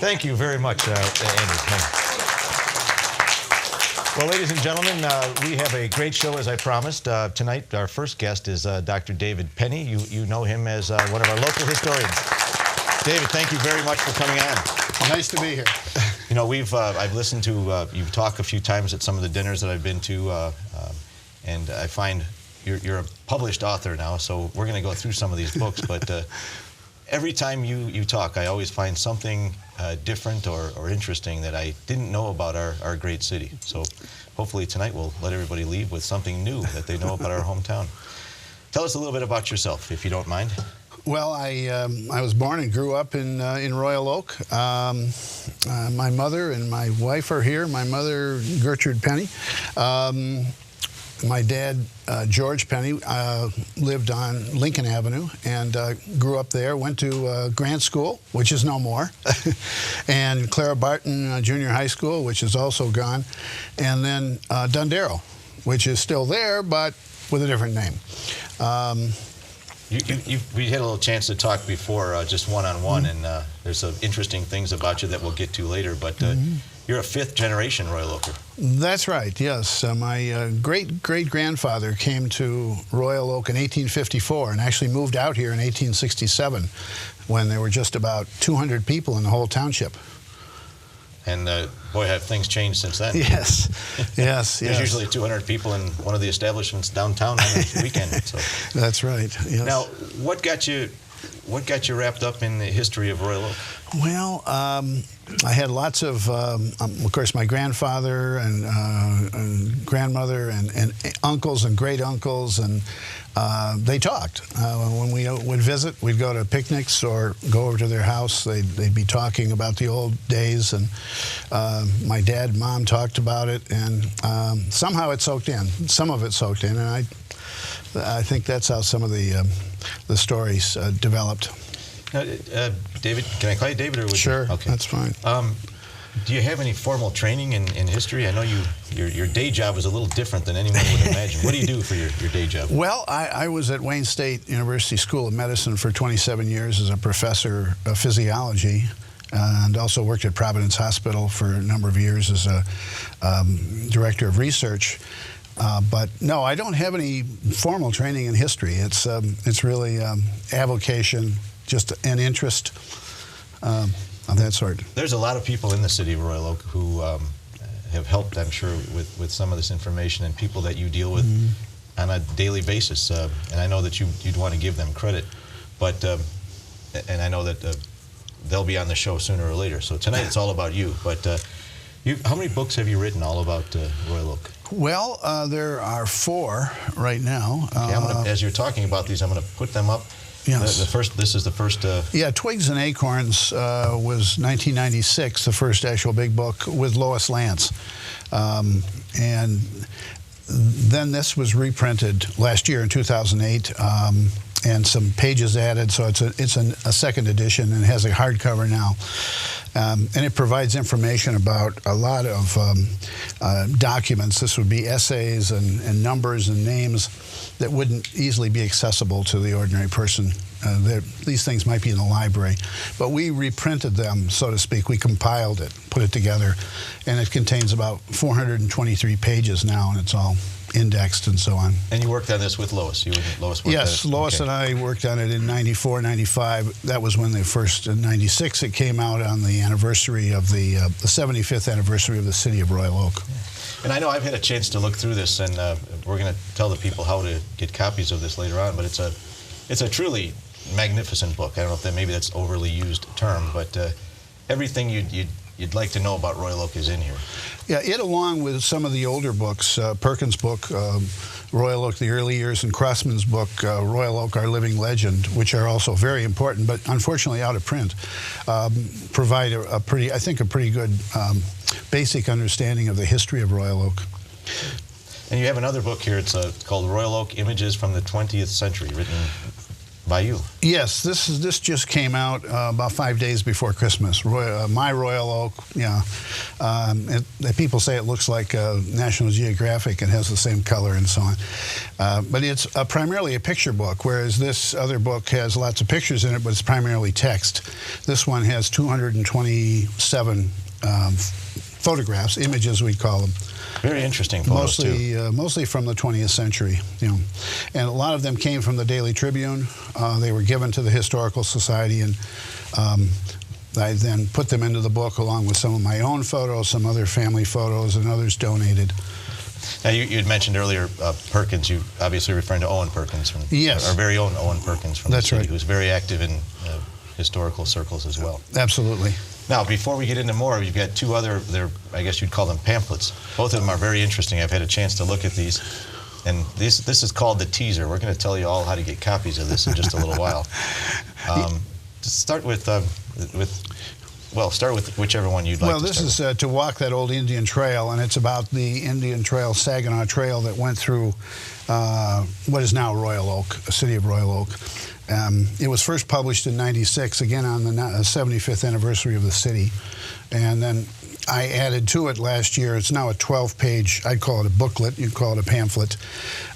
Thank you very much, Andrew. Well, ladies and gentlemen, we have a great show, as I promised. Tonight, our first guest is Dr. David Penney. You know him as one of our local historians. David, thank you very much for coming on. Nice to be here. You know, I've listened to you talk a few times at some of the dinners that I've been to, and I find you're a published author now, so we're going to go through some of these books, but every time you talk, I always find something different or interesting that I didn't know about our great city. So hopefully tonight we'll let everybody leave with something new that they know about our hometown. Tell us a little bit about yourself, if you don't mind. Well, I was born and grew up in Royal Oak. My mother and my wife are here. My mother, Gertrude Penney. My dad, George Penney, lived on Lincoln Avenue and grew up there, went to Grant School, which is no more, and Clara Barton Junior High School, which is also gone, and then Dundero, which is still there, but with a different name. We had a little chance to talk before, just one-on-one, and there's some interesting things about you that we'll get to later, but you're a fifth-generation Royal Oaker. That's right, yes. My great-great-grandfather came to Royal Oak in 1854 and actually moved out here in 1867 when there were just about 200 people in the whole township. And boy, have things changed since then. Yes, yes, There's usually 200 people in one of the establishments downtown on a weekend. So. That's right, yes. Now, what got you wrapped up in the history of Royal Oak? Well, I had lots of course, my grandfather and grandmother and uncles and great-uncles, and they talked. When we would visit, we'd go to picnics or go over to their house. They'd be talking about the old days, and my dad and mom talked about it, and somehow it soaked in. Some of it soaked in, and I think that's how some of the stories developed. Now, David, can I call you David, or would Sure, you? Okay, that's fine. Do you have any formal training in history? I know your day job is a little different than anyone would imagine. What do you do for your day job? Well, I was at Wayne State University School of Medicine for 27 years as a professor of physiology, and also worked at Providence Hospital for a number of years as a director of research. But no, I don't have any formal training in history. It's really avocation, just an interest of that sort. There's a lot of people in the city of Royal Oak who have helped, I'm sure, with some of this information, and people that you deal with on a daily basis. And I know that you'd want to give them credit, but and I know that they'll be on the show sooner or later. So tonight it's all about you. But how many books have you written all about Royal Oak? Well, there are 4 right now. Okay, as you're talking about these, I'm going to put them up. Yes. This is the first. Yeah, Twigs and Acorns was 1996, the first actual big book with Lois Lance, and then this was reprinted last year in 2008, and some pages added. So it's a second edition and has a hardcover now. And it provides information about a lot of documents. This would be essays and numbers and names that wouldn't easily be accessible to the ordinary person. These things might be in the library, but we reprinted them, so to speak. We compiled it, put it together, and it contains about 423 pages now, and it's all indexed and so on. And you worked on this with Lois? Lois worked yes, on it? Lois and I worked on it in 94, 95. That was when they first, in 96, it came out on the anniversary of the 75th anniversary of the city of Royal Oak. Yeah. And I know I've had a chance to look through this, and we're going to tell the people how to get copies of this later on, but it's a truly magnificent book. I don't know if maybe that's overly used term, but everything you'd like to know about Royal Oak is in here. Yeah, it along with some of the older books, Perkins' book, Royal Oak, The Early Years, and Crossman's book, Royal Oak, Our Living Legend, which are also very important, but unfortunately out of print, provide a pretty good basic understanding of the history of Royal Oak. And you have another book here. It's called Royal Oak, Images from the 20th Century, written by you. Yes, this just came out about 5 days before Christmas. My Royal Oak, yeah. People say it looks like National Geographic. It has the same color and so on. But it's primarily a picture book, whereas this other book has lots of pictures in it, but it's primarily text. This one has 227 photographs, images we call them. Very interesting photos, mostly from the 20th century, and a lot of them came from the Daily Tribune. They were given to the Historical Society, and I then put them into the book along with some of my own photos, some other family photos, and others donated. Now, you had mentioned earlier Perkins. You obviously referring to Owen Perkins, from yes, our very own Owen Perkins from That's the city, right. who's very active in historical circles as well. Absolutely. Now, before we get into more, you've got two other, I guess you'd call them pamphlets. Both of them are very interesting. I've had a chance to look at these. And this is called the teaser. We're going to tell you all how to get copies of this in just a little while. Start with whichever one you'd like to start with. Well, this is To Walk That Old Indian Trail, and it's about the Indian Trail, Saginaw Trail, that went through what is now Royal Oak, a city of Royal Oak. It was first published in '96, again on the 75th anniversary of the city. And then I added to it last year. It's now a 12-page, I'd call it a booklet. You'd call it a pamphlet.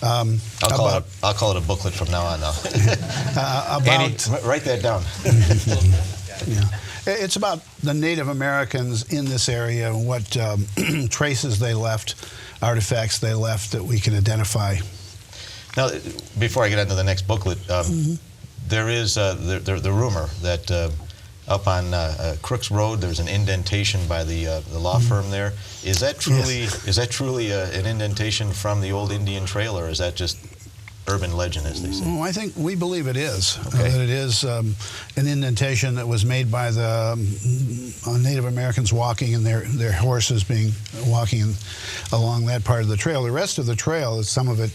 I'll call it a booklet from now on now. Andy, write that down. Yeah. It's about the Native Americans in this area and what traces they left, artifacts they left that we can identify. Now, before I get into the next booklet, there is the rumor that up on Crooks Road there's an indentation by the law firm there. Is that truly an indentation from the old Indian Trail, or is that just urban legend, as they say? I think we believe it is. Okay. That it is an indentation that was made by the Native Americans walking and their horses walking along that part of the trail. The rest of the trail, some of it,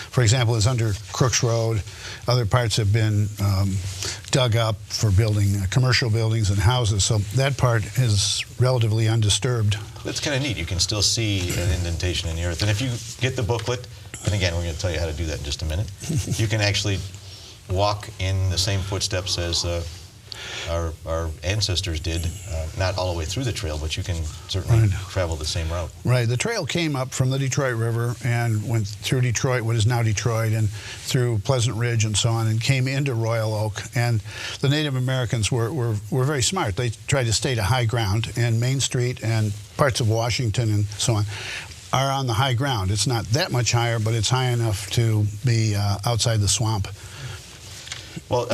for example, is under Crooks Road. Other parts have been dug up for building commercial buildings and houses. So that part is relatively undisturbed. That's kind of neat. You can still see an indentation in the earth. And if you get the booklet, and again, we're going to tell you how to do that in just a minute, you can actually walk in the same footsteps as our ancestors did, not all the way through the trail, but you can certainly travel the same route. Right. The trail came up from the Detroit River and went through Detroit, what is now Detroit, and through Pleasant Ridge and so on, and came into Royal Oak. And the Native Americans were very smart. They tried to stay to high ground, and Main Street and parts of Washington and so on are on the high ground. It's not that much higher, but it's high enough to be outside the swamp. Well,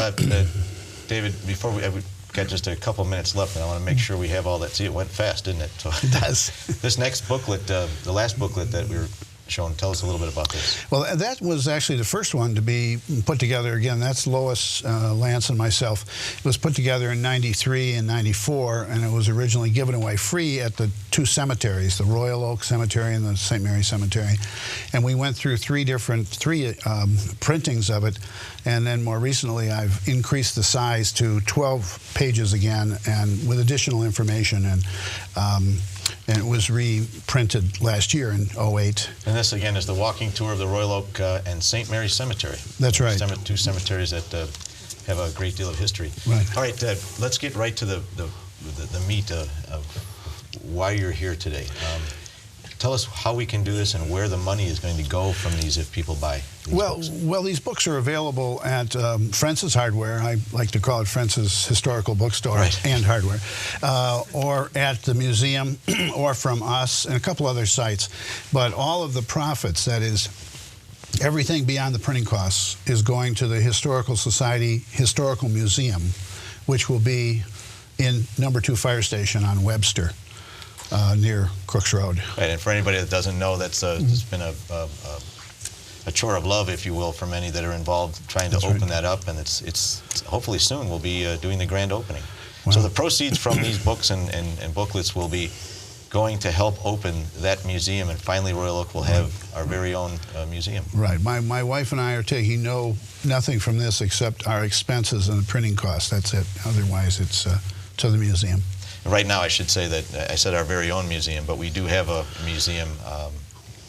David, before we've got just a couple minutes left, and I want to make sure we have all that. See, it went fast, didn't it? So it does. This next booklet, the last booklet that we were shown, tell us a little bit about this. Well, that was actually the first one to be put together. Again, that's Lois, Lance, and myself. It was put together in '93 and '94, and it was originally given away free at the two cemeteries, the Royal Oak Cemetery and the St. Mary Cemetery. And we went through three printings of it, and then more recently I've increased the size to 12 pages again, and with additional information. And it was reprinted last year in '08. And this, again, is the walking tour of the Royal Oak and St. Mary Cemetery. That's right. Two cemeteries that have a great deal of history. Right. All right, let's get right to the meat of why you're here today. Tell us how we can do this and where the money is going to go from these if people buy these books. Well, these books are available at Friends' Hardware. I like to call it Friends' Historical Bookstore and Hardware, or at the museum, or from us and a couple other sites. But all of the profits, that is, everything beyond the printing costs, is going to the Historical Society Historical Museum, which will be in number 2 Fire Station on Webster. Near Crooks Road. Right, and for anybody that doesn't know, that's it's been a chore of love, if you will, for many that are involved trying to open that up, and it's hopefully soon we'll be doing the grand opening. Wow. So the proceeds from these books and booklets will be going to help open that museum, and finally Royal Oak will have our very own museum. Right. My wife and I are taking nothing from this except our expenses and the printing costs. That's it. Otherwise, it's to the museum. Right now, I should say that I said our very own museum, but we do have a museum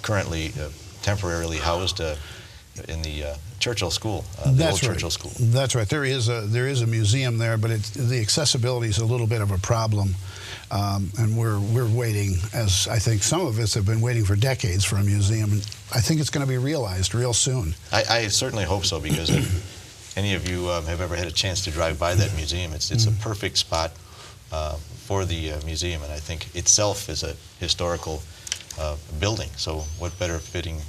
currently temporarily housed in the Churchill School, the old Churchill School. That's right. There is a museum there, but the accessibility is a little bit of a problem. And we're waiting, as I think some of us have been waiting for decades for a museum. And I think it's going to be realized real soon. I certainly hope so, because if any of you have ever had a chance to drive by that museum, it's a perfect spot for the museum, and I think itself is a historical building. So what better fitting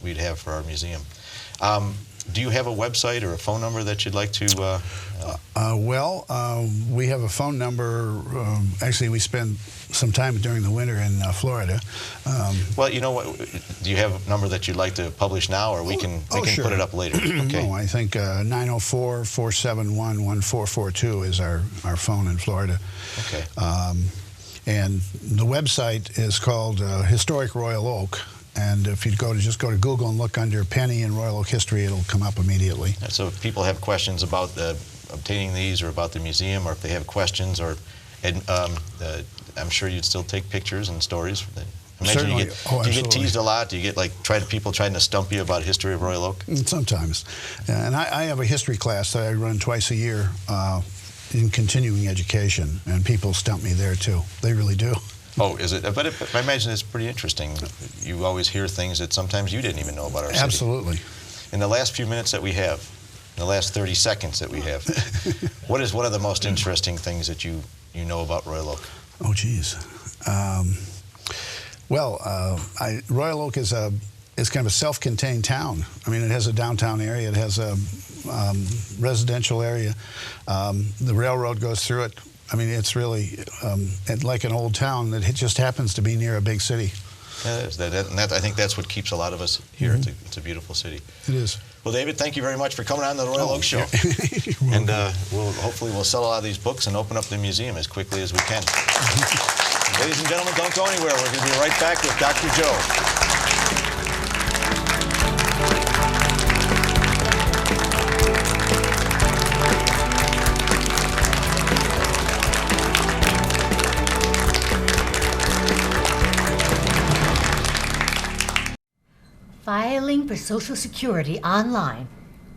we'd have for our museum. Do you have a website or a phone number that you'd like to? We have a phone number. Actually, we spend some time during the winter in Florida. Well, you know what? Do you have a number that you'd like to publish now, or we can sure. put it up later? Okay. No, I think 904-471-1442 is our phone in Florida. Okay. And the website is called Historic Royal Oak. And if you just go to Google and look under Penney and Royal Oak history, it'll come up immediately. So if people have questions about obtaining these, or about the museum, or if they have questions, or I'm sure you'd still take pictures and stories. Imagine Certainly. do you get teased a lot? Do you get people trying to stump you about history of Royal Oak? Sometimes. And I have a history class that I run twice a year in continuing education, and people stump me there too. They really do. Oh, is it? But I imagine it's pretty interesting. You always hear things that sometimes you didn't even know about our city. Absolutely. In the last few minutes that we have, in the last 30 seconds that we have, what is one of the most interesting things that you know about Royal Oak? Oh, geez. Royal Oak is kind of a self-contained town. I mean, it has a downtown area. It has a residential area. The railroad goes through it. I mean, it's really like an old town that just happens to be near a big city. Yeah, I think that's what keeps a lot of us here. It's a beautiful city. It is. Well, David, thank you very much for coming on the Royal Oak Show. And hopefully we'll sell a lot of these books and open up the museum as quickly as we can. Ladies and gentlemen, don't go anywhere. We're going to be right back with Dr. Joe. Filing for Social Security online.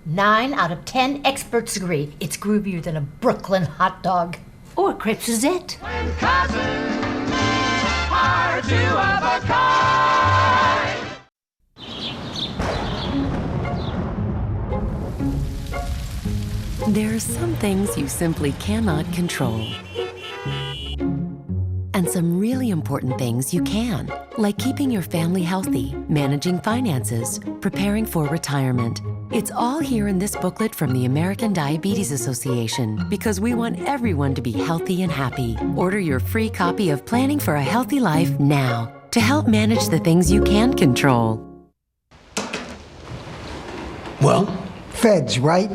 9 out of 10 experts agree it's groovier than a Brooklyn hot dog. Or Crepes is it. When cousins are two of a kind. There are some things you simply cannot control. And some really important things you can, like keeping your family healthy, managing finances, preparing for retirement. It's all here in this booklet from the American Diabetes Association, because we want everyone to be healthy and happy. Order your free copy of Planning for a Healthy Life now to help manage the things you can control. Well, feds, right?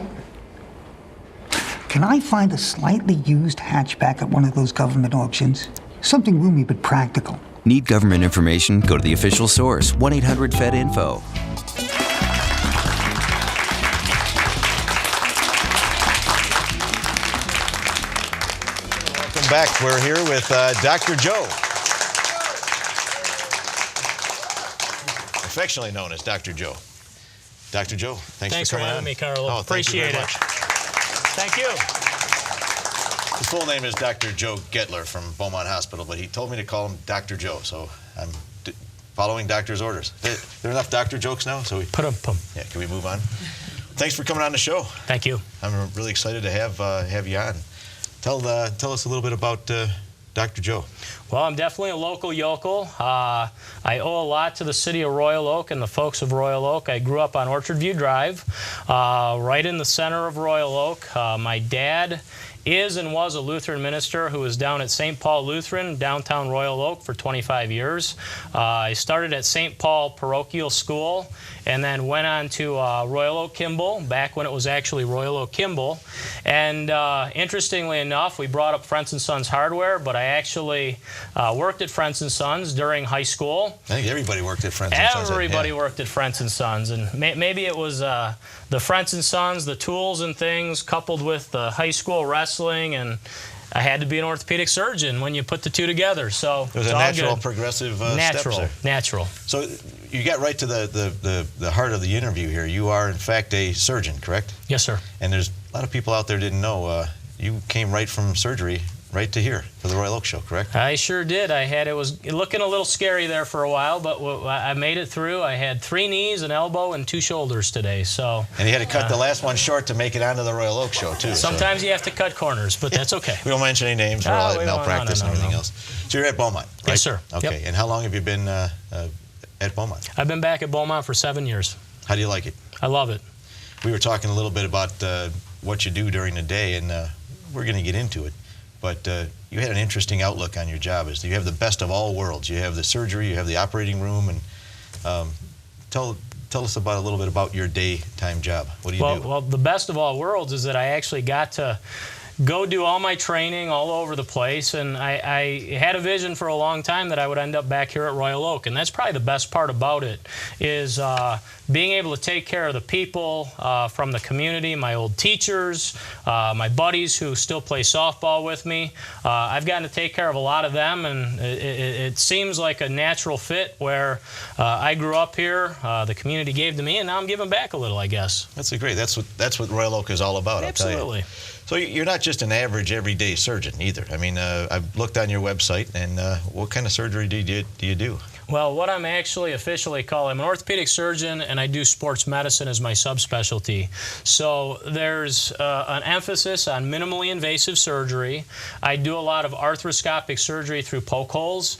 Can I find a slightly used hatchback at one of those government auctions? Something roomy but practical. Need government information? Go to the official source, 1-800-FED-INFO. Welcome back. We're here with Dr. Joe, affectionately known as Dr. Joe. Dr. Joe, thanks for coming having on. me, Carlo. Oh, appreciate it. Thank you. His full name is Dr. Joe Guettler from Beaumont Hospital, but he told me to call him Dr. Joe, so I'm following doctor's orders. There are enough doctor jokes now, so Pum. Yeah, can we move on? Thanks for coming on the show. Thank you. I'm really excited to have you on. Tell us a little bit about Dr. Joe. Well, I'm definitely a local yokel. I owe a lot to the city of Royal Oak and the folks of Royal Oak. I grew up on Orchard View Drive, right in the center of Royal Oak. My dad is and was a Lutheran minister who was down at St. Paul Lutheran, downtown Royal Oak, for 25 years. I started at St. Paul Parochial School and then went on to Royal Oak Kimball, back when it was actually Royal Oak Kimball. And interestingly enough, we brought up Friends & Sons Hardware, but I actually worked at Friends & Sons during high school. I think everybody worked at Friends & Sons. Everybody worked at Friends & Sons, and maybe it was the Friends & Sons, the tools and things, coupled with the high school wrestling and I had to be an orthopedic surgeon when you put the two together. So it was a natural, progressive steps there. Natural. So you got right to the heart of the interview here. You are, in fact, a surgeon, correct? Yes, sir. And there's a lot of people out there didn't know you came right from surgery right to here for the Royal Oak Show, correct? I sure did. It was looking a little scary there for a while, but I made it through. I had 3 knees, an elbow, and 2 shoulders today. So. And you had to cut the last one short to make it onto the Royal Oak Show, too. Sometimes you have to cut corners, but that's okay. We don't mention any names or all that malpractice and everything else. So you're at Beaumont, right? Yes, sir. Okay. Yep. And how long have you been at Beaumont? I've been back at Beaumont for 7 years. How do you like it? I love it. We were talking a little bit about what you do during the day, and we're going to get into it. But you had an interesting outlook on your job. You have the best of all worlds. You have the surgery, you have the operating room, and tell us about a little bit about your daytime job. What do you do? Well, the best of all worlds is that I actually got to go do all my training all over the place, and I had a vision for a long time that I would end up back here at Royal Oak, and that's probably the best part about it is being able to take care of the people from the community, my old teachers, my buddies who still play softball with me. I've gotten to take care of a lot of them, and it seems like a natural fit where I grew up here, the community gave to me, and now I'm giving back a little, I guess. That's great. That's what Royal Oak is all about. Absolutely. I'll tell you. So you're not just an average everyday surgeon either. I mean, I've looked on your website, and what kind of surgery do you do? Well, what I'm actually officially called, I'm an orthopedic surgeon, and I do sports medicine as my subspecialty. So there's an emphasis on minimally invasive surgery. I do a lot of arthroscopic surgery through poke holes.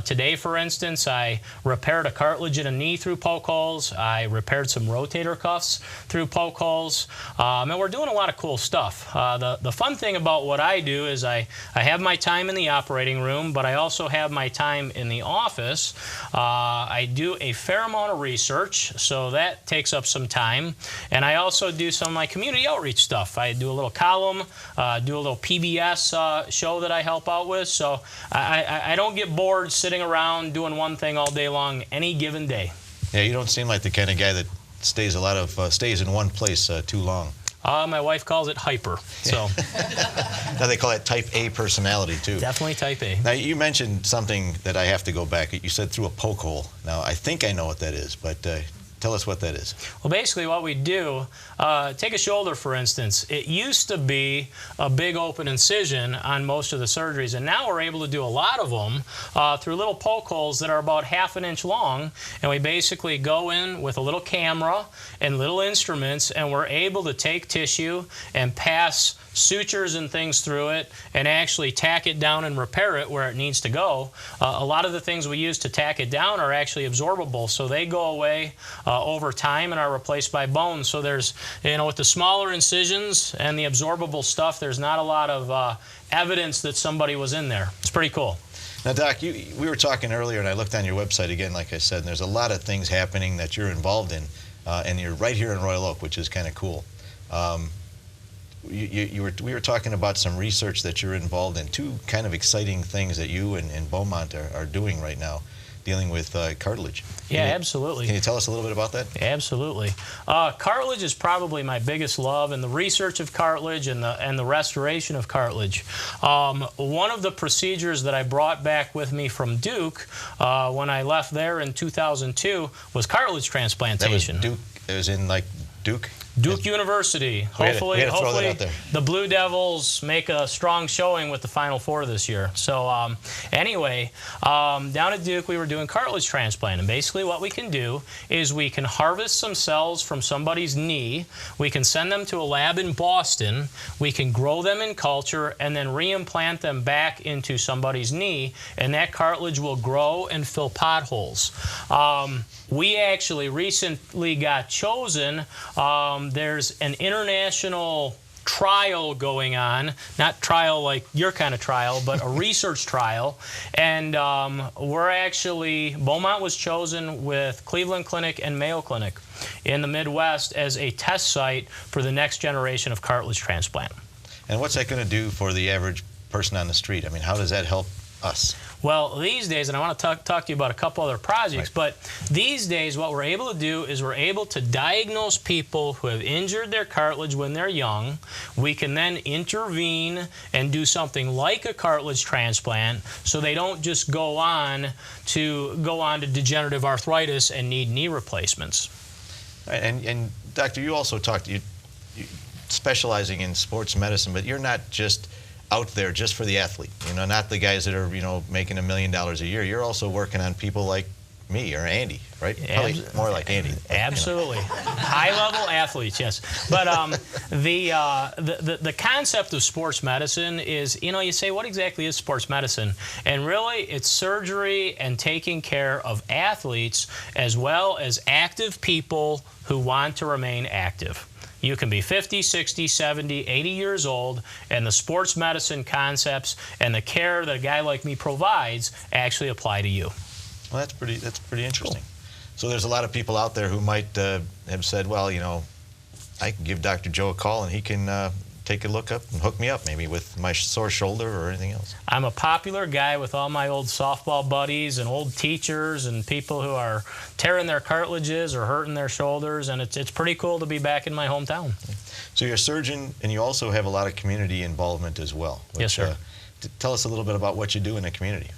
Today, for instance, I repaired a cartilage in a knee through poke holes. I repaired some rotator cuffs through poke holes. And we're doing a lot of cool stuff. The fun thing about what I do is I have my time in the operating room, but I also have my time in the office. I do a fair amount of research, so that takes up some time. And I also do some of my community outreach stuff. I do a little column, do a little PBS show that I help out with. So I don't get bored sitting around doing one thing all day long any given day. Yeah, you don't seem like the kind of guy that stays in one place too long. My wife calls it hyper. So now they call it type A personality too. Definitely type A. Now you mentioned something that I have to go back. You said through a poke hole. Now I think I know what that is, but tell us what that is. Well, basically what we do, take a shoulder for instance. It used to be a big open incision on most of the surgeries, and now we're able to do a lot of them through little poke holes that are about 1/2 inch long, and we basically go in with a little camera and little instruments, and we're able to take tissue and pass sutures and things through it and actually tack it down and repair it where it needs to go. A lot of the things we use to tack it down are actually absorbable, so they go away over time and are replaced by bone. So there's, with the smaller incisions and the absorbable stuff, there's not a lot of evidence that somebody was in there. It's pretty cool. Now, Doc, we were talking earlier, and I looked on your website again, like I said, and there's a lot of things happening that you're involved in, and you're right here in Royal Oak, which is kind of cool. We were talking about some research that you're involved in, 2 kind of exciting things that you and Beaumont are doing right now, dealing with cartilage. Yeah, absolutely. Can you tell us a little bit about that? Absolutely. Cartilage is probably my biggest love, and the research of cartilage and the restoration of cartilage. One of the procedures that I brought back with me from Duke when I left there in 2002 was cartilage transplantation. That was Duke. It was in like Duke. Duke University. Hopefully the Blue Devils make a strong showing with the Final Four this year. So anyway, down at Duke we were doing cartilage transplant, and basically what we can do is we can harvest some cells from somebody's knee, we can send them to a lab in Boston, we can grow them in culture, and then reimplant them back into somebody's knee, and that cartilage will grow and fill potholes. We actually recently got chosen. There's an international trial going on, not trial like your kind of trial, but a research trial. And Beaumont was chosen with Cleveland Clinic and Mayo Clinic in the Midwest as a test site for the next generation of cartilage transplant. And what's that going to do for the average person on the street? I mean, how does that help us? Well, these days, and I want to talk to you about a couple other projects, but these days what we're able to do is we're able to diagnose people who have injured their cartilage when they're young. We can then intervene and do something like a cartilage transplant so they don't just go on to degenerative arthritis and need knee replacements. Right, and Doctor, you also talked, you specializing in sports medicine, but you're not just out there just for the athlete, not the guys that are, making $1 million a year. You're also working on people like me or Andy, right? Probably more like Andy. Absolutely. High-level athletes, yes. But the concept of sports medicine is, you say, what exactly is sports medicine? And really, it's surgery and taking care of athletes as well as active people who want to remain active. You can be 50, 60, 70, 80 years old, and the sports medicine concepts and the care that a guy like me provides actually apply to you. Well, that's pretty interesting. Cool. So there's a lot of people out there who might have said, well, I can give Dr. Joe a call and he can take a look up and hook me up maybe with my sore shoulder or anything else. I'm a popular guy with all my old softball buddies and old teachers and people who are tearing their cartilages or hurting their shoulders, and it's pretty cool to be back in my hometown. So you're a surgeon, and you also have a lot of community involvement as well. Which, yes, sir. Tell us a little bit about what you do in the community.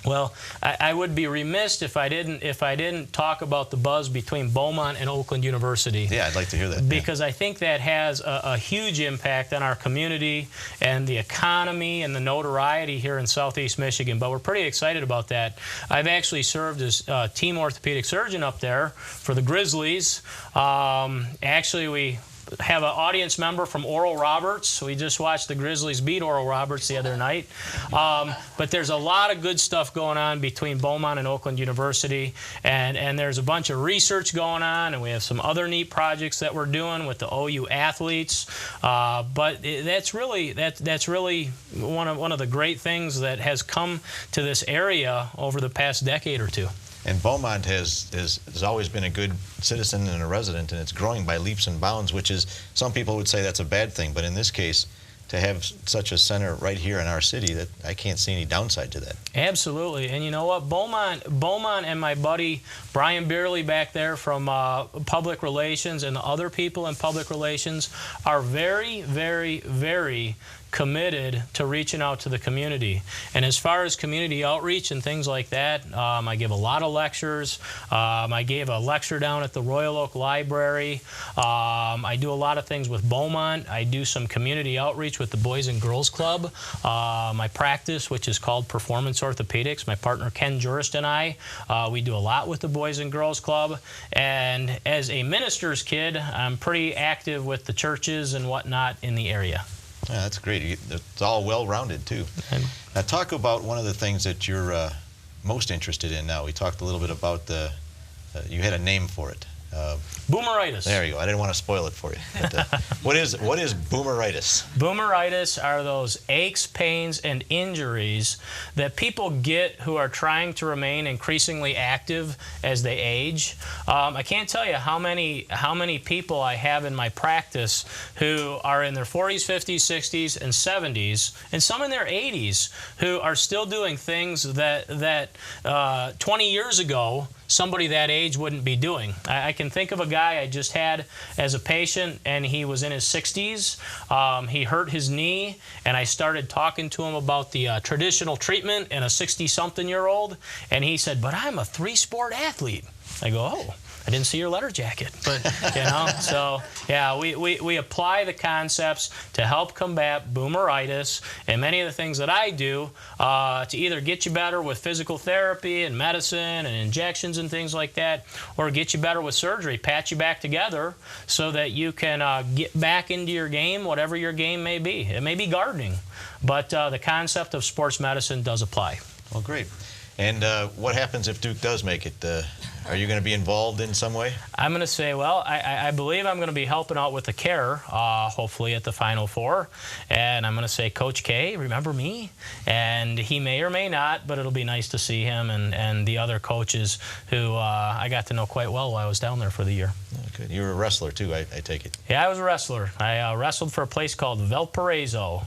Well, I would be remiss if I didn't talk about the buzz between Beaumont and Oakland University. Yeah, I'd like to hear that. Because I think that has a huge impact on our community and the economy and the notoriety here in Southeast Michigan. But we're pretty excited about that. I've actually served as team orthopedic surgeon up there for the Grizzlies. Actually, we have an audience member from Oral Roberts. We just watched the Grizzlies beat Oral Roberts the other night. But there's a lot of good stuff going on between Beaumont and Oakland University, and there's a bunch of research going on, and we have some other neat projects that we're doing with the OU athletes. But that's really one of the great things that has come to this area over the past decade or two. And Beaumont has always been a good citizen and a resident, and it's growing by leaps and bounds, which is, some people would say that's a bad thing, but in this case, to have such a center right here in our city, that I can't see any downside to that. Absolutely. And you know what? Beaumont and my buddy Brian Beerley back there from public relations and the other people in public relations are very, very, very committed to reaching out to the community. And as far as community outreach and things like that, I give a lot of lectures. I gave a lecture down at the Royal Oak Library. I do a lot of things with Beaumont. I do some community outreach with the Boys and Girls Club. My practice, which is called Performance Orthopedics, my partner Ken Jurist and I, we do a lot with the Boys and Girls Club. And as a minister's kid, I'm pretty active with the churches and whatnot in the area. Yeah, that's great. It's all well-rounded, too. Now, talk about one of the things that you're most interested in now. We talked a little bit about you had a name for it. Boomeritis. There you go. I didn't want to spoil it for you. But, what is boomeritis? Boomeritis are those aches, pains, and injuries that people get who are trying to remain increasingly active as they age. I can't tell you how many people I have in my practice who are in their 40s, 50s, 60s, and 70s, and some in their 80s who are still doing things that 20 years ago somebody that age wouldn't be doing. I can think of a guy I just had as a patient, and he was in his 60s. He hurt his knee, and I started talking to him about the traditional treatment in a 60-something-year-old, and he said, "But I'm a 3-sport athlete." I go, "Oh, I didn't see your letter jacket." But, so, yeah, we apply the concepts to help combat boomeritis, and many of the things that I do to either get you better with physical therapy and medicine and injections and things like that, or get you better with surgery, patch you back together so that you can get back into your game, whatever your game may be. It may be gardening, but the concept of sports medicine does apply. Well, great. And what happens if Duke does make it? Are you going to be involved in some way? I'm going to say, well, I believe I'm going to be helping out with the care, hopefully at the Final Four. And I'm going to say, Coach K, remember me? And he may or may not, but it'll be nice to see him and the other coaches who I got to know quite well while I was down there for the year. Oh, good. You were a wrestler, too, I take it. Yeah, I was a wrestler. I wrestled for a place called Valparaiso,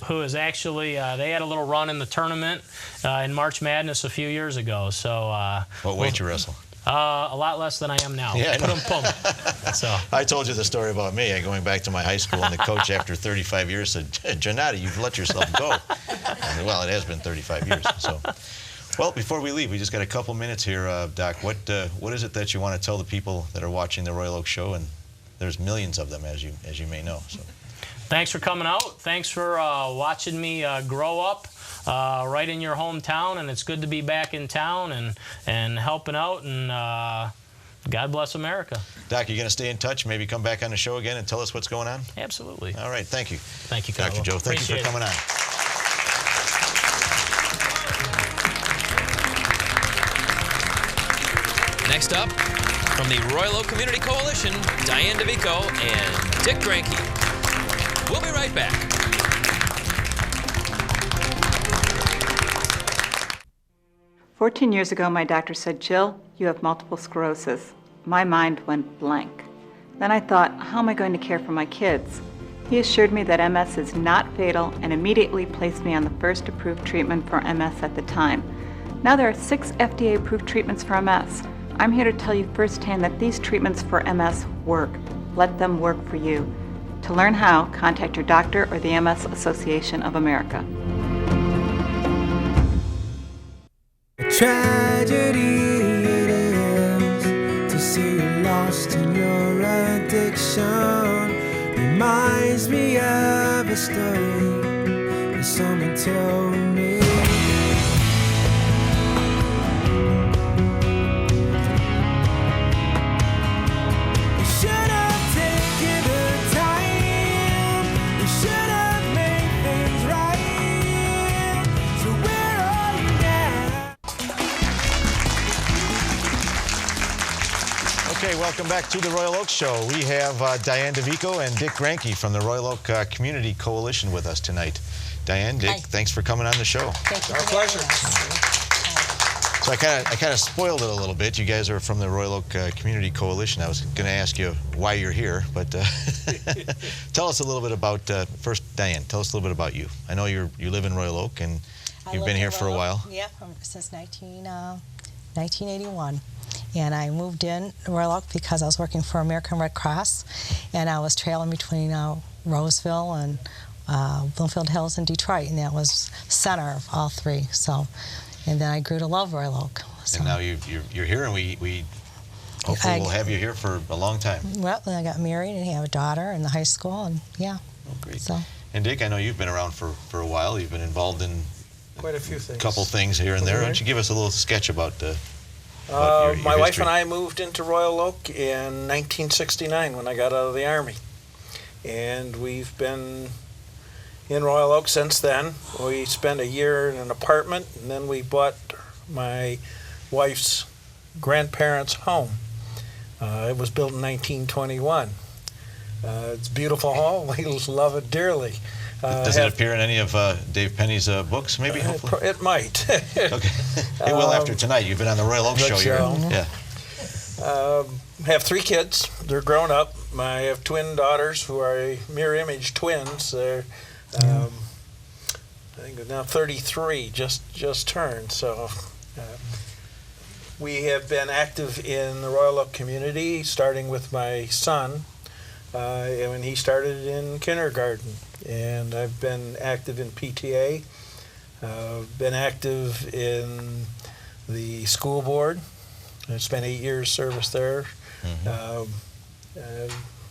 who is actually, they had a little run in the tournament in March Madness a few years ago. So what weight you wrestle? A lot less than I am now. Yeah, So I told you the story about me. Going back to my high school, and the coach after 35 years said, Ginotti, you've let yourself go. And, well, it has been 35 years. So, well, before we leave, we just got a couple minutes here, Doc. What is it that you want to tell the people that are watching the Royal Oak Show? And there's millions of them, as you may know. So, thanks for coming out. Thanks for watching me grow up. Right in your hometown, and it's good to be back in town and helping out, and God bless America. Doc, you're going to stay in touch, maybe come back on the show again and tell us what's going on? Absolutely. All right, thank you. Thank you, Carlo. Dr. Joe, thank you for coming on. Next up, from the Royal Oak Community Coalition, Diane Dovico and Dick Granke. We'll be right back. "14 years ago, my doctor said, 'Jill, you have multiple sclerosis.' My mind went blank. Then I thought, how am I going to care for my kids? He assured me that MS is not fatal and immediately placed me on the first approved treatment for MS at the time. Now there are 6 FDA-approved treatments for MS. I'm here to tell you firsthand that these treatments for MS work. Let them work for you. To learn how, contact your doctor or the MS Association of America." Tragedy it is to see you lost in your addiction. Reminds me of a story that someone told me. You should have taken the time. You should have made things right. So where are you now? Okay, welcome back to the Royal Oak Show. We have Diane Dovico and Dick Granke from the Royal Oak Community Coalition with us tonight. Diane, Dick, thanks for coming on the show. Thank you. Our pleasure. So I kind of spoiled it a little bit. You guys are from the Royal Oak Community Coalition. I was going to ask you why you're here, but tell us a little bit about, first, Diane, tell us a little bit about you. I know you live in Royal Oak, and you've been here for a while. Yeah, since 1981. And I moved in Royal Oak because I was working for American Red Cross, and I was trailing between Roseville and Bloomfield Hills and Detroit, and that was center of all three. So, and then I grew to love Royal Oak. So. And now you're here, and we hopefully will have you here for a long time. Well, then I got married and have a daughter in the high school, and yeah. Oh, great. So. And Dick, I know you've been around for a while. You've been involved in Quite a few things. A couple things here and there. Why don't you give us a little sketch about your my wife history. and I moved into Royal Oak in 1969 when I got out of the Army. And we've been in Royal Oak since then. We spent a year in an apartment, and then we bought my wife's grandparents' home. It was built in 1921. It's a beautiful home. We love it dearly. Does it appear in any of Dave Penney's books, maybe, hopefully? It might. Okay. It will after tonight. You've been on the Royal Oak Show. Yeah. Have 3 kids. They're grown up. I have twin daughters who are mirror image twins. They're, I think they're now 33, just turned. So we have been active in the Royal Oak community, starting with my son when he started in kindergarten. And I've been active in PTA, been active in the school board. I spent 8 years service there.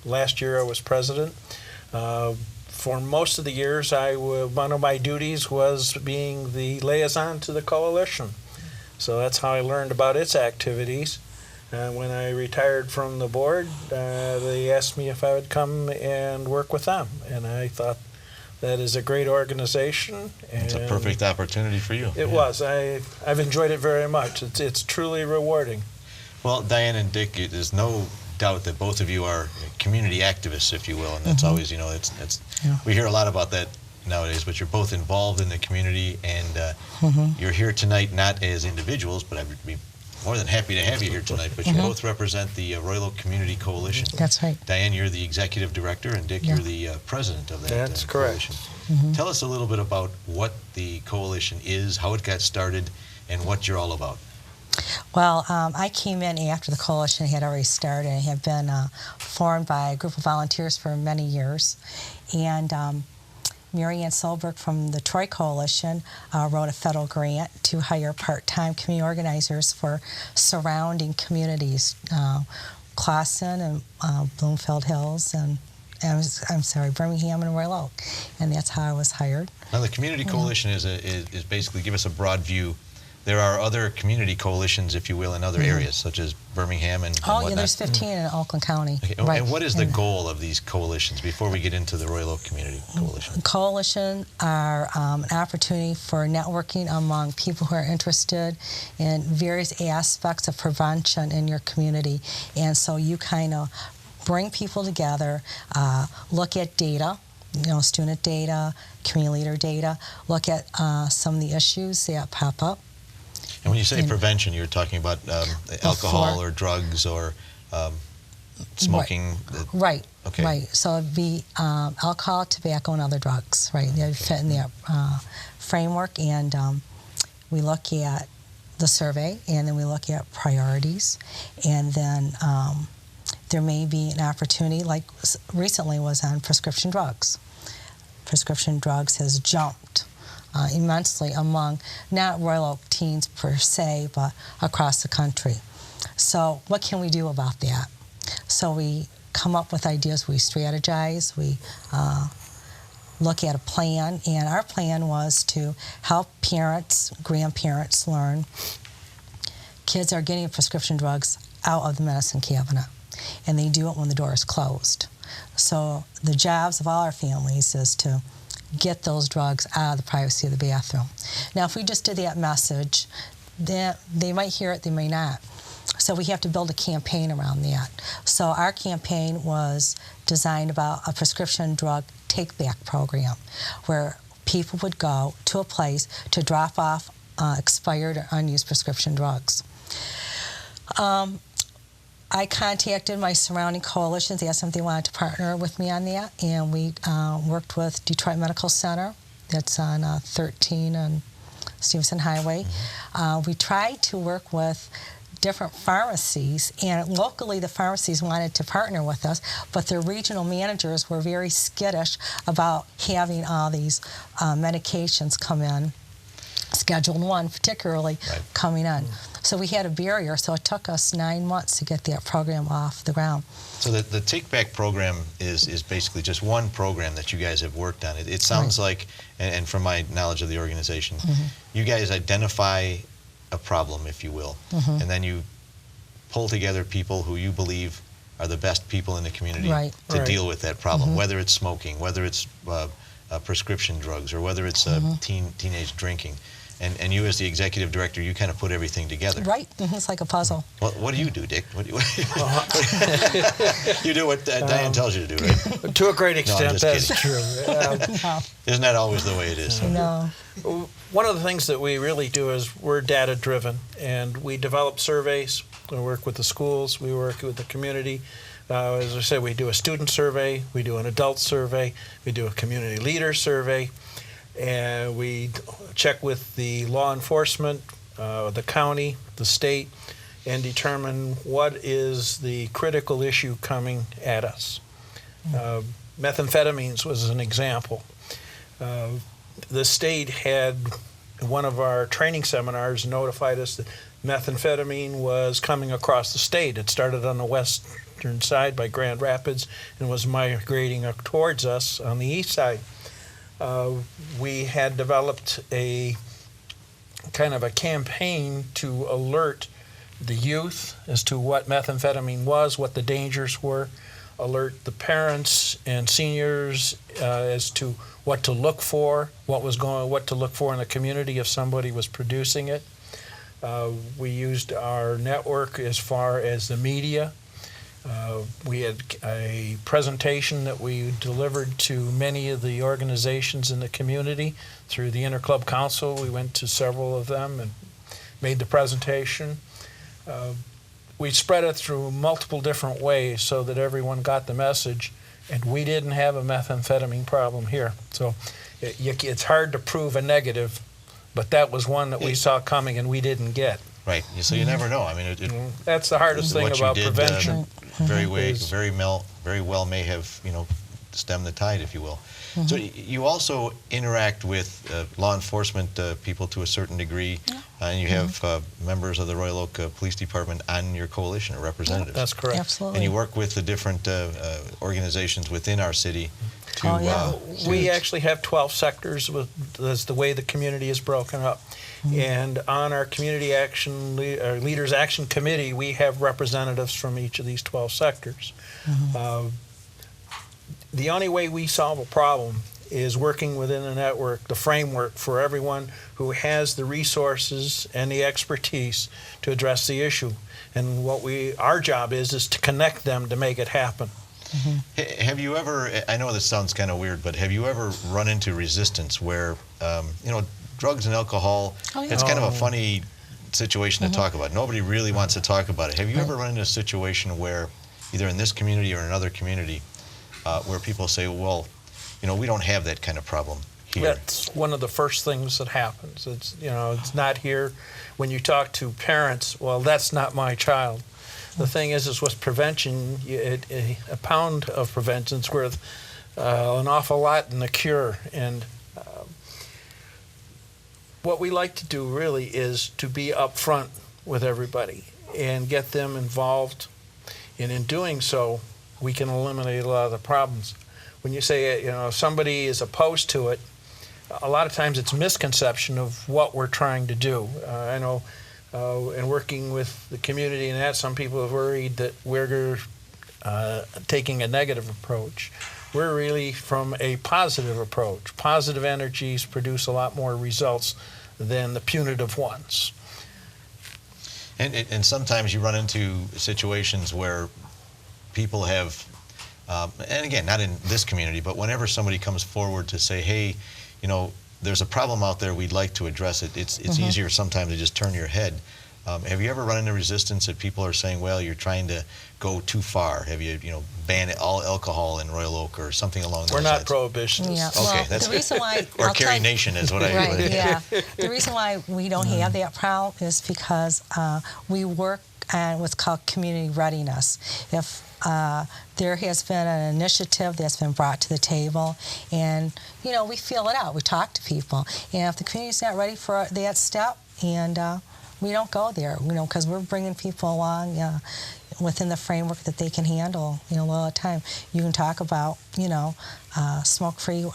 Last year I was president. For most of the years, one of my duties was being the liaison to the coalition. So that's how I learned about its activities. When I retired from the board, they asked me if I would come and work with them. And I thought, that is a great organization. It's a perfect opportunity for you. It was. I've enjoyed it very much. It's truly rewarding. Well, Diane and Dick, there's no doubt that both of you are community activists, if you will, and that's always, we hear a lot about that nowadays, but you're both involved in the community, and you're here tonight not as individuals, but I would be more than happy to have you here tonight, but you both represent the Royal Oak Community Coalition. That's right. Diane, you're the executive director, and Dick, you're the president of that That's correct. coalition. Tell us a little bit about what the coalition is, how it got started, and what you're all about. Well, I came in after the coalition had already started and had been formed by a group of volunteers for many years. And Mary Ann Solberg from the Troy Coalition wrote a federal grant to hire part-time community organizers for surrounding communities, Clawson and Bloomfield Hills and Birmingham and Royal Oak, and that's how I was hired. Now, the Community Coalition is basically, give us a broad view. There are other community coalitions, if you will, in other areas, such as Birmingham and Oh, whatnot. yeah, there's 15 in Oakland County. Okay. Right. And what is the goal of these coalitions before we get into the Royal Oak Community Coalition? Coalition are an opportunity for networking among people who are interested in various aspects of prevention in your community. And so you kind of bring people together, look at data, student data, community leader data, look at some of the issues that pop up. And when you say prevention, you're talking about alcohol or drugs or smoking? Right. Okay. Right. So it'd be alcohol, tobacco, and other drugs, right? They fit in that framework, and we look at the survey, and then we look at priorities, and then there may be an opportunity, like recently was on prescription drugs. Prescription drugs has jumped immensely among not Royal Oak teens per se, but across the country. So what can we do about that? So we come up with ideas, we strategize, we look at a plan, and our plan was to help parents, grandparents learn kids are getting prescription drugs out of the medicine cabinet, and they do it when the door is closed. So the jobs of all our families is to get those drugs out of the privacy of the bathroom. Now, if we just did that message, they might hear it, they may not. So we have to build a campaign around that. So our campaign was designed about a prescription drug take-back program where people would go to a place to drop off expired or unused prescription drugs. I contacted my surrounding coalitions. They asked if they wanted to partner with me on that, and we worked with Detroit Medical Center. That's on 13 and Stevenson Highway. We tried to work with different pharmacies, and locally the pharmacies wanted to partner with us, but their regional managers were very skittish about having all these medications come in, Schedule 1 particularly, coming in. So we had a barrier, so it took us 9 months to get that program off the ground. So the Take Back program is basically just one program that you guys have worked on. It sounds like, and from my knowledge of the organization, you guys identify a problem, if you will, and then you pull together people who you believe are the best people in the community to deal with that problem, whether it's smoking, whether it's prescription drugs, or whether it's teenage drinking. And you, as the executive director, you kind of put everything together. Right. It's like a puzzle. Well, what do you do, Dick? What do you do what Diane tells you to do, right? To a great extent, that's true. Isn't that always the way it is? No. One of the things that we really do is we're data-driven, and we develop surveys. We work with the schools. We work with the community. As I said, we do a student survey. We do an adult survey. We do a community leader survey. And we check with the law enforcement, the county, the state, and determine what is the critical issue coming at us. Methamphetamines was an example. The state had, one of our training seminars, notified us that methamphetamine was coming across the state. It started on the western side by Grand Rapids and was migrating up towards us on the east side. We had developed a kind of a campaign to alert the youth as to what methamphetamine was, what the dangers were. alert the parents and seniors as to what to look for, what to look for in the community if somebody was producing it. We used our network as far as the media. We had a presentation that we delivered to many of the organizations in the community through the Interclub Council. We went to several of them and made the presentation. We spread it through multiple different ways so that everyone got the message, and we didn't have a methamphetamine problem here. So it's hard to prove a negative, but that was one that we saw coming and we didn't get. Right. So you never know. I mean, that's the hardest thing about prevention. Very well may have, stemmed the tide, if you will. So you also interact with law enforcement people to a certain degree, and you have members of the Royal Oak Police Department on your coalition, or representatives. That's correct. Absolutely. And you work with the different organizations within our city to... we actually have 12 sectors. That's the way the community is broken up. And on our Community Action, Leaders Action Committee, we have representatives from each of these 12 sectors. The only way we solve a problem is working within the network, the framework for everyone who has the resources and the expertise to address the issue. And our job is to connect them to make it happen. Have you ever, I know this sounds kind of weird, but have you ever run into resistance where, drugs and alcohol, it's kind of a funny situation to talk about. Nobody really wants to talk about it. Have you ever run into a situation where, either in this community or another community, where people say, well, we don't have that kind of problem here? That's one of the first things that happens. It's not here. When you talk to parents, well, that's not my child. The thing is with prevention, a pound of prevention is worth an awful lot in the cure. And what we like to do really is to be upfront with everybody and get them involved. And in doing so, we can eliminate a lot of the problems. When you say, if somebody is opposed to it, a lot of times it's misconception of what we're trying to do. I know in working with the community and that, some people are worried that we're taking a negative approach. We're really from a positive approach. Positive energies produce a lot more results than the punitive ones. And sometimes you run into situations where people have, and again, not in this community, but whenever somebody comes forward to say, hey, there's a problem out there, we'd like to address it, it's easier sometimes to just turn your head. Have you ever run into resistance that people are saying, well, you're trying to go too far? Have you, ban all alcohol in Royal Oak or something along those lines? We're not prohibitionists. Yeah. Okay, Well, that's the reason why or Carrie Nation is what I. Right. Yeah. The reason why we don't have that problem is because we work on what's called community readiness. If there has been an initiative that's been brought to the table, and we feel it out. We talk to people, and if the community's not ready for that step, and we don't go there, because we're bringing people along within the framework that they can handle. A lot of the time, you can talk about smoke-free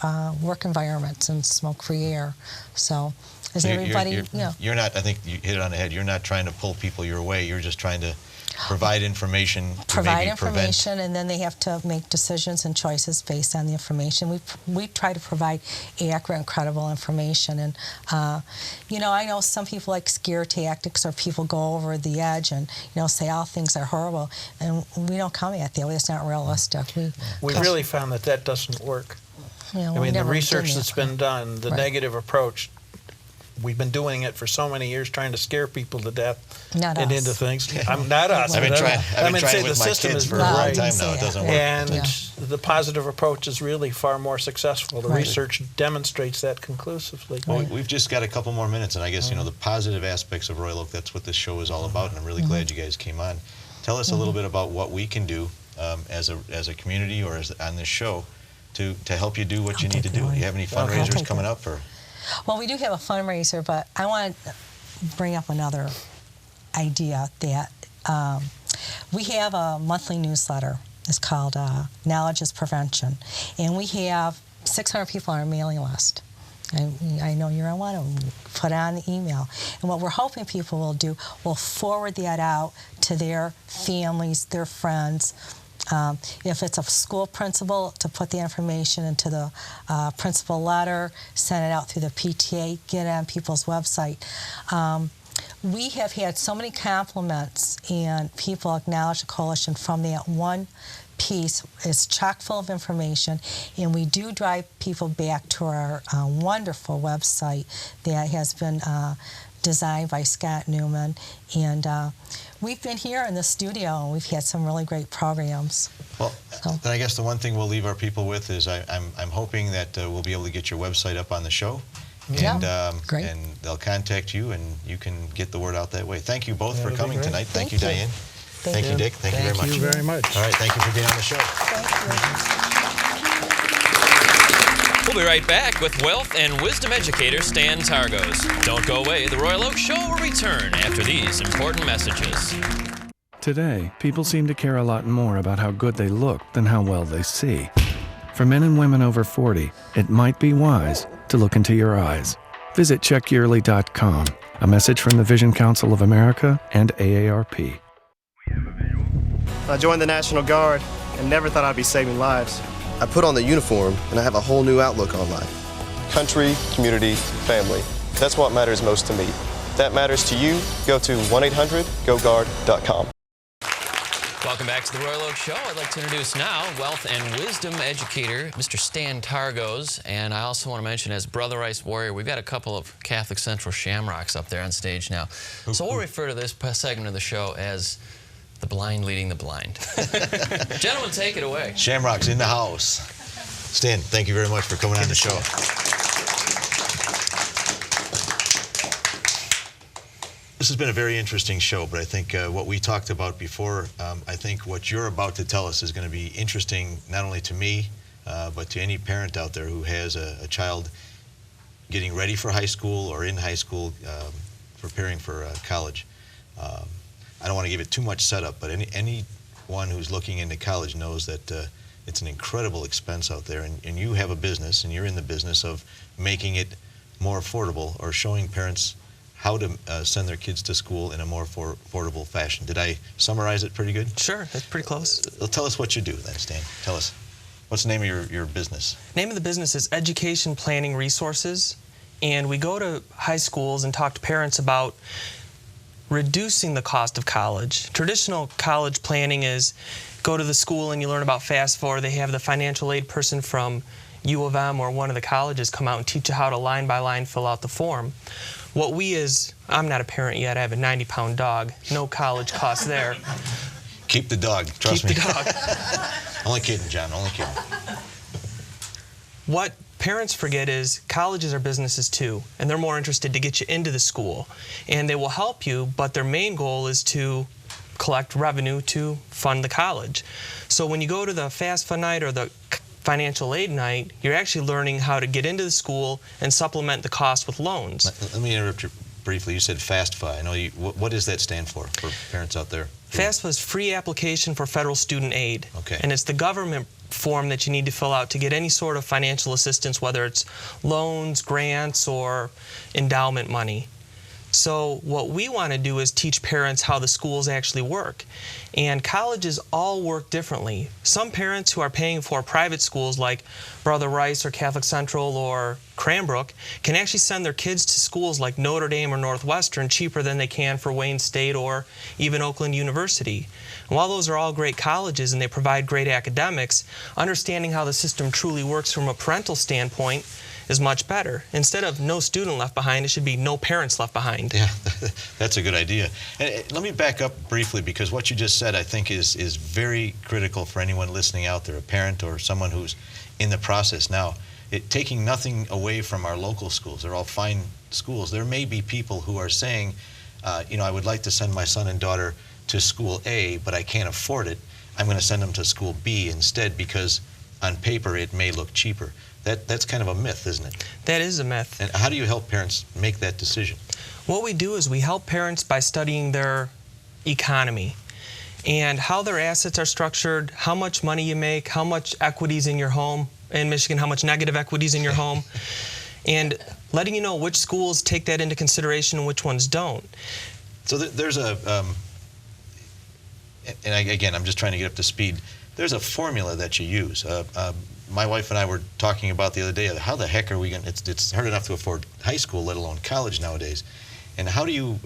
work environments and smoke-free air. So, is everybody? You're not. I think you hit it on the head. You're not trying to pull people your way. You're just trying to provide information to maybe prevent. And then they have to make decisions and choices based on the information. We try to provide accurate and credible information. And I know some people like scare tactics, or people go over the edge and say all things are horrible, and we don't come at that way. It's not realistic. We really found that doesn't work. The research that's been done, the negative approach, we've been doing it for so many years, trying to scare people to death into things. Not us. I've been trying with my kids for a long time now. It doesn't work. And the positive approach is really far more successful. The research demonstrates that conclusively. Well, we've just got a couple more minutes, and I guess the positive aspects of Royal Oak, that's what this show is all about, and I'm really glad you guys came on. Tell us a little bit about what we can do as a community or on this show to help you do what you need to do. Do you have any fundraisers coming up? Well, we do have a fundraiser, but I want to bring up another idea that we have a monthly newsletter. It's called Knowledge is Prevention. And we have 600 people on our mailing list. I know you're on one of them. Put on the email. And what we're hoping people will do, will forward that out to their families, their friends, If it's a school principal, to put the information into the principal letter, send it out through the PTA, get it on people's website. We have had so many compliments and people acknowledge the coalition from that one piece. It's chock full of information, and we do drive people back to our wonderful website that has been designed by Scott Newman. And we've been here in the studio, and we've had some really great programs. Well, then I guess the one thing we'll leave our people with is I'm hoping that we'll be able to get your website up on the show. And, great. And they'll contact you, and you can get the word out that way. Thank you both for coming tonight. Thank you, Diane. Thank you, Dick. Thank you very much. Thank you very much. All right, thank you for being on the show. We'll be right back with wealth and wisdom educator Stan Targoz. Don't go away. The Royal Oak Show will return after these important messages. Today, people seem to care a lot more about how good they look than how well they see. For men and women over 40, it might be wise to look into your eyes. Visit checkyearly.com. A message from the Vision Council of America and AARP. I joined the National Guard and never thought I'd be saving lives. I put on the uniform and I have a whole new outlook on life. Country, community, family. That's what matters most to me. If that matters to you, go to 1-800-GO-GUARD.com. Welcome back to the Royal Oak Show. I'd like to introduce now wealth and wisdom educator, Mr. Stan Targoz. And I also want to mention, as Brother Ice Warrior, we've got a couple of Catholic Central Shamrocks up there on stage now. So we'll refer to this segment of the show as the blind leading the blind. Gentlemen, take it away. Shamrocks in the house. Stan, thank you very much for coming on the show. This has been a very interesting show, but I think what we talked about before, I think what you're about to tell us is going to be interesting not only to me, but to any parent out there who has a child getting ready for high school or in high school, preparing for college. I don't want to give it too much setup, but anyone who's looking into college knows that it's an incredible expense out there, and you have a business, and you're in the business of making it more affordable or showing parents how to send their kids to school in a more affordable fashion. Did I summarize it pretty good? Sure, that's pretty close. Tell us what you do then, Stan. Tell us. What's the name of your business? Name of the business is Education Planning Resources, and we go to high schools and talk to parents about reducing the cost of college. Traditional college planning is go to the school and you learn about FAFSA. They have the financial aid person from U of M or one of the colleges come out and teach you how to line by line fill out the form. What I'm not a parent yet, I have a 90-pound dog, no college costs there. Keep the dog, trust me. Keep the dog. Only kidding, John, only kidding. What parents forget is colleges are businesses too, and they're more interested to get you into the school. And they will help you, but their main goal is to collect revenue to fund the college. So when you go to the FAFSA night or the financial aid night, you're actually learning how to get into the school and supplement the cost with loans. Let me interrupt you briefly. You said FAFSA. I know you. What does that stand for parents out there? FAFSA is Free Application for Federal Student Aid. Okay. And it's the government form that you need to fill out to get any sort of financial assistance, whether it's loans, grants, or endowment money. So what we want to do is teach parents how the schools actually work. And colleges all work differently. Some parents who are paying for private schools like Brother Rice or Catholic Central or Cranbrook can actually send their kids to schools like Notre Dame or Northwestern cheaper than they can for Wayne State or even Oakland University. And while those are all great colleges and they provide great academics, understanding how the system truly works from a parental standpoint is much better. Instead of no student left behind, it should be no parents left behind. Yeah, that's a good idea. And let me back up briefly, because what you just said I think is very critical for anyone listening out there, a parent or someone who's in the process. Now, taking nothing away from our local schools, they're all fine schools. There may be people who are saying, I would like to send my son and daughter to school A, but I can't afford it. I'm going to send them to school B instead because on paper it may look cheaper. That's kind of a myth, isn't it? That is a myth. And how do you help parents make that decision? What we do is we help parents by studying their economy and how their assets are structured, how much money you make, how much equities in your home. In Michigan, how much negative equities in your home. And letting you know which schools take that into consideration and which ones don't. So there's again, I'm just trying to get up to speed. there's a formula that you use. My wife and I were talking about the other day, how the heck are we going to, it's hard enough to afford high school, let alone college nowadays. And how do you,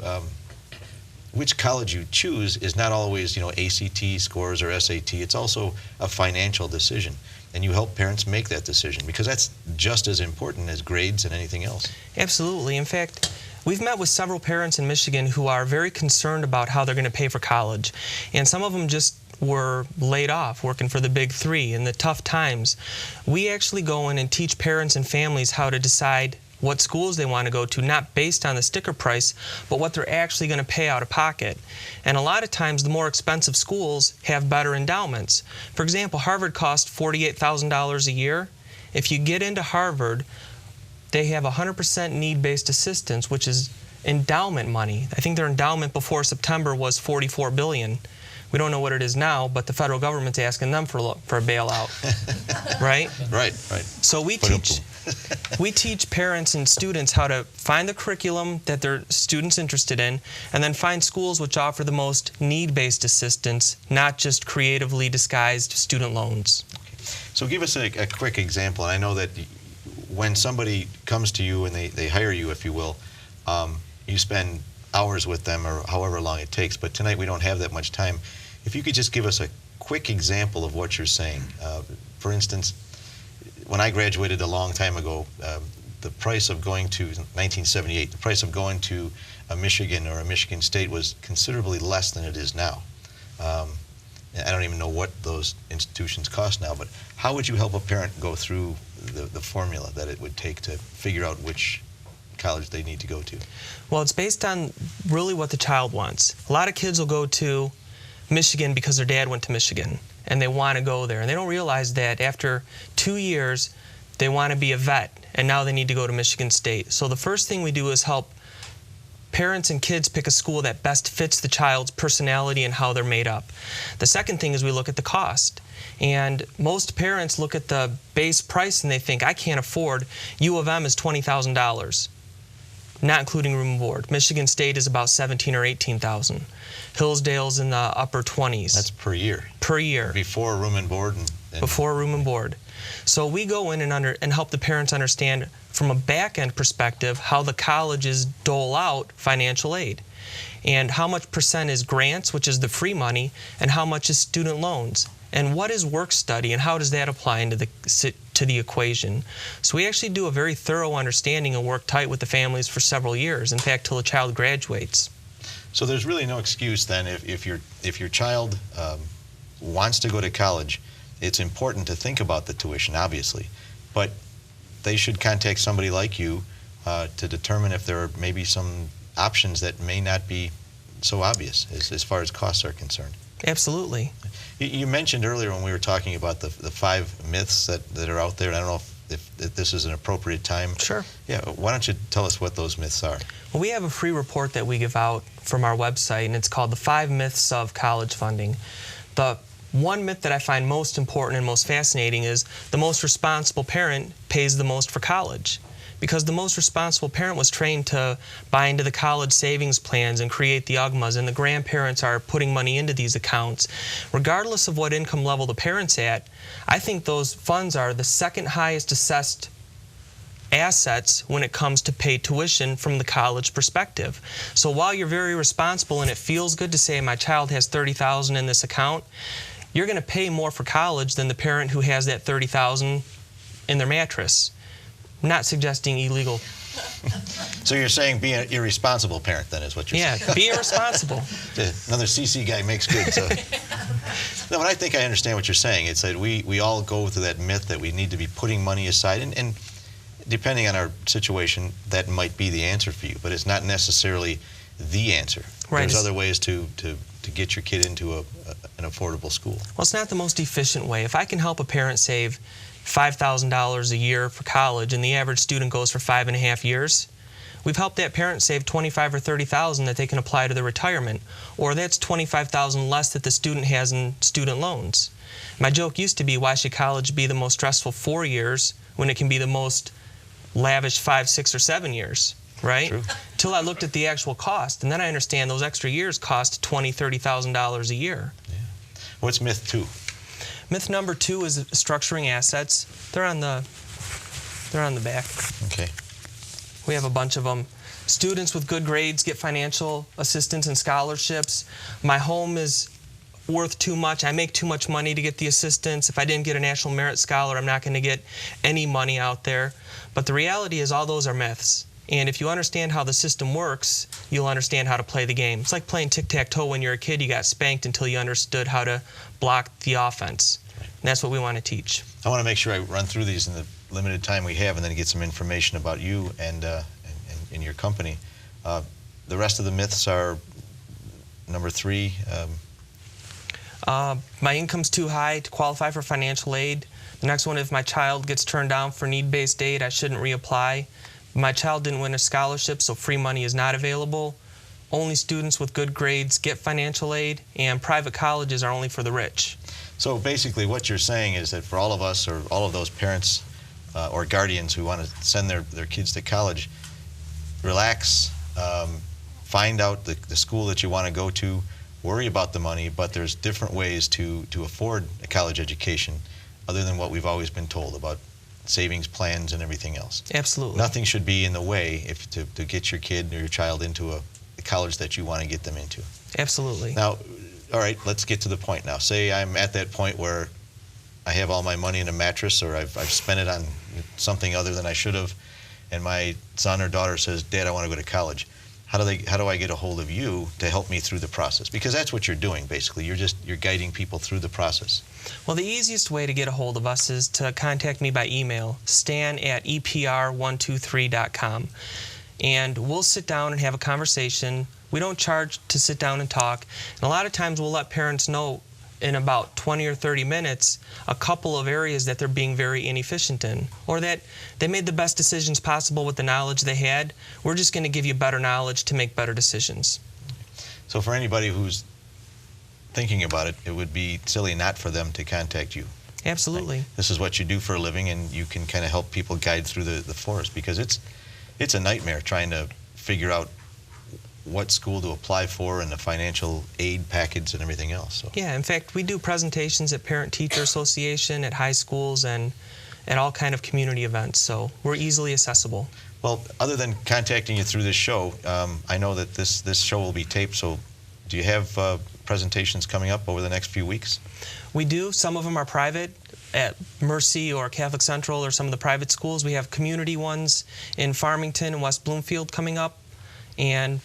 which college you choose is not always, ACT scores or SAT. It's also a financial decision. And you help parents make that decision, because that's just as important as grades and anything else. Absolutely. In fact, we've met with several parents in Michigan who are very concerned about how they're going to pay for college. And some of them just were laid off working for the big three in the tough times. We actually go in and teach parents and families how to decide what schools they want to go to, not based on the sticker price, but what they're actually going to pay out of pocket. And a lot of times the more expensive schools have better endowments. For example, Harvard costs $48,000 a year. If you get into Harvard, they have 100% need-based assistance, which is endowment money. I think their endowment before September was $44 billion. We don't know what it is now, but the federal government's asking them for a bailout, right? Right. So we teach parents and students how to find the curriculum that their student's interested in, and then find schools which offer the most need-based assistance, not just creatively disguised student loans. So give us a quick example. And I know that when somebody comes to you and they hire you, if you will, you spend hours with them or however long it takes, but tonight we don't have that much time. If you could just give us a quick example of what you're saying. For instance, when I graduated a long time ago, the price of going to 1978, the price of going to a Michigan or a Michigan State was considerably less than it is now. I don't even know what those institutions cost now, but how would you help a parent go through the formula that it would take to figure out which college they need to go to? Well, it's based on really what the child wants. A lot of kids will go to Michigan because their dad went to Michigan and they want to go there, and they don't realize that after 2 years they want to be a vet and now they need to go to Michigan State. So the first thing we do is help parents and kids pick a school that best fits the child's personality and how they're made up. The second thing is we look at the cost. And most parents look at the base price and they think, I can't afford, U of M is $20,000. Not including room and board. Michigan State is about $17,000 or $18,000. Hillsdale's in the upper 20s. That's per year. Per year. Before room and board. Before room and board. So we go in and help the parents understand from a back-end perspective how the colleges dole out financial aid, and how much percent is grants, which is the free money, and how much is student loans. And what is work study, and how does that apply into the equation? So we actually do a very thorough understanding and work tight with the families for several years, in fact, till the child graduates. So there's really no excuse then if your child wants to go to college. It's important to think about the tuition, obviously, but they should contact somebody like you to determine if there are maybe some options that may not be so obvious as far as costs are concerned. Absolutely. You mentioned earlier when we were talking about the 5 myths that are out there, and I don't know if this is an appropriate time. Sure. Yeah, why don't you tell us what those myths are? Well, we have a free report that we give out from our website, and it's called The 5 Myths of College Funding. The one myth that I find most important and most fascinating is the most responsible parent pays the most for college. Because the most responsible parent was trained to buy into the college savings plans and create the UGMAs, and the grandparents are putting money into these accounts. Regardless of what income level the parent's at, I think those funds are the second highest assessed assets when it comes to pay tuition from the college perspective. So while you're very responsible and it feels good to say my child has $30,000 in this account, you're going to pay more for college than the parent who has that $30,000 in their mattress. I'm not suggesting illegal. So you're saying be an irresponsible parent, then, is what you're saying? Yeah, be irresponsible. Another CC guy makes good. So. No, but I think I understand what you're saying. It's that we all go through that myth that we need to be putting money aside, and depending on our situation, that might be the answer for you, but it's not necessarily the answer. Right. There's other ways to get your kid into an affordable school. Well, it's not the most efficient way. If I can help a parent save $5,000 a year for college and the average student goes for 5.5 years, we've helped that parent save $25,000 or $30,000 that they can apply to their retirement, or that's $25,000 less that the student has in student loans. My joke used to be, why should college be the most stressful 4 years when it can be the most lavish 5, 6, or 7 years, right? True. Till I looked at the actual cost, and then I understand those extra years cost $20,000, $30,000 a year. Yeah. What's myth 2? Myth number 2 is structuring assets. They're on the back. Okay. We have a bunch of them. Students with good grades get financial assistance and scholarships. My home is worth too much. I make too much money to get the assistance. If I didn't get a National Merit Scholar, I'm not going to get any money out there. But the reality is all those are myths. And if you understand how the system works, you'll understand how to play the game. It's like playing tic-tac-toe when you're a kid. You got spanked until you understood how to block the offense. And that's what we want to teach. I want to make sure I run through these in the limited time we have and then get some information about you and your company. The rest of the myths are number 3. My income's too high to qualify for financial aid. The next one, if my child gets turned down for need-based aid, I shouldn't reapply. My child didn't win a scholarship, so free money is not available. Only students with good grades get financial aid, and private colleges are only for the rich. So basically what you're saying is that for all of us or all of those parents or guardians who want to send their kids to college, relax, find out the school that you want to go to, worry about the money, but there's different ways to afford a college education other than what we've always been told about savings plans and everything else. Absolutely. Nothing should be in the way to get your kid or your child into a college that you want to get them into. Absolutely. Now, all right, let's get to the point now. Say I'm at that point where I have all my money in a mattress, or I've spent it on something other than I should have, and my son or daughter says, "Dad, I want to go to college." How do I get a hold of you to help me through the process? Because that's what you're doing, basically. You're guiding people through the process. Well, the easiest way to get a hold of us is to contact me by email, stan@epr123.com. And we'll sit down and have a conversation. We don't charge to sit down and talk. And a lot of times we'll let parents know in about 20 or 30 minutes a couple of areas that they're being very inefficient in, or that they made the best decisions possible with the knowledge they had. We're just going to give you better knowledge to make better decisions. So for anybody who's thinking about it, it would be silly not for them to contact you. Absolutely. Right? This is what you do for a living, and you can kind of help people guide through the forest, because it's a nightmare trying to figure out what school to apply for and the financial aid package and everything else. So. Yeah, in fact, we do presentations at Parent-Teacher Association, at high schools, and at all kind of community events, so we're easily accessible. Well, other than contacting you through this show, I know that this show will be taped, so do you have presentations coming up over the next few weeks? We do. Some of them are private at Mercy or Catholic Central or some of the private schools. We have community ones in Farmington and West Bloomfield coming up, and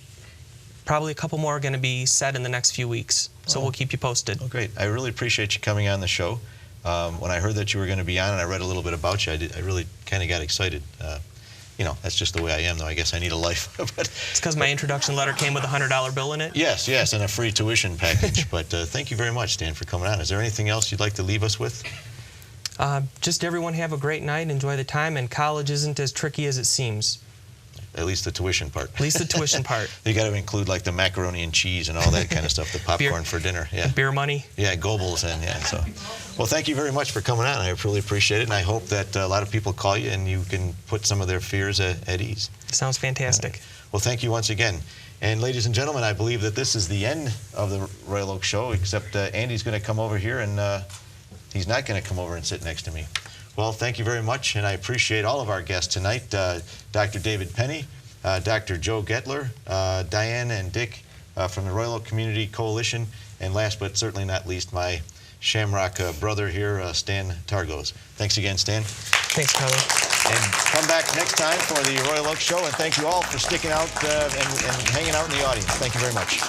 probably a couple more are going to be set in the next few weeks, so we'll keep you posted. Oh, great. I really appreciate you coming on the show. When I heard that you were going to be on and I read a little bit about you, I really kind of got excited. You know, that's just the way I am, though. I guess I need a life. But it's because my introduction letter came with a $100 bill in it? Yes, and a free tuition package. But thank you very much, Stan, for coming on. Is there anything else you'd like to leave us with? Just everyone have a great night, enjoy the time, and college isn't as tricky as it seems. At least the tuition part. At least the tuition part. You got to include like the macaroni and cheese and all that kind of stuff, the popcorn for dinner. Yeah. Beer money. Yeah, Goebbels and yeah. So, well, thank you very much for coming on. I really appreciate it, and I hope that a lot of people call you and you can put some of their fears at ease. Sounds fantastic. Well, thank you once again. And ladies and gentlemen, I believe that this is the end of the Royal Oak Show, except Andy's going to come over here, and he's not going to come over and sit next to me. Well, thank you very much, and I appreciate all of our guests tonight. Dr. David Penney, Dr. Joe Guettler, Diane and Dick from the Royal Oak Community Coalition, and last but certainly not least, my Shamrock brother here, Stan Targoz. Thanks again, Stan. Thanks, Carlo. And come back next time for the Royal Oak Show, and thank you all for sticking out and hanging out in the audience. Thank you very much.